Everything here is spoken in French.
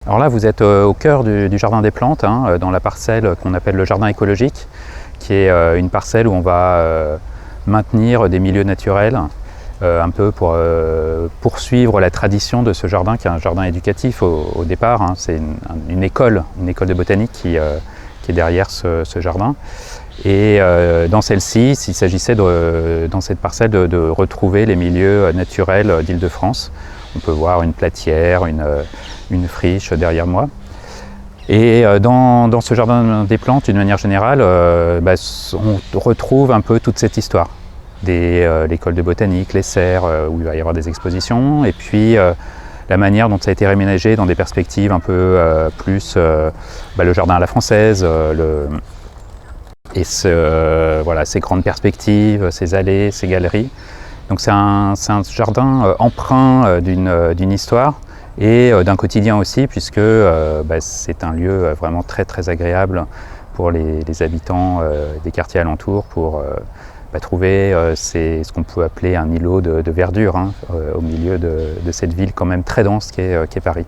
Alors là, vous êtes au cœur du Jardin des Plantes, dans la parcelle qu'on appelle le jardin écologique, qui est une parcelle où on va maintenir des milieux naturels, un peu pour poursuivre la tradition de ce jardin, qui est un jardin éducatif au départ. C'est une école de botanique qui est derrière ce jardin. Et dans celle-ci, il s'agissait dans cette parcelle de retrouver les milieux naturels d'Île-de-France. On peut voir une platière, une friche derrière moi. Et dans ce jardin des plantes, d'une manière générale, on retrouve un peu toute cette histoire. L'école de botanique, les serres, où il va y avoir des expositions, et puis la manière dont ça a été réménagé dans des perspectives un peu plus le jardin à la française, ces grandes perspectives, ces allées, ces galeries. Donc c'est un jardin empreint d'une histoire et d'un quotidien aussi, puisque c'est un lieu vraiment très très agréable pour les habitants des quartiers alentours pour trouver ce qu'on peut appeler un îlot de verdure au milieu de cette ville quand même très dense qu'est Paris.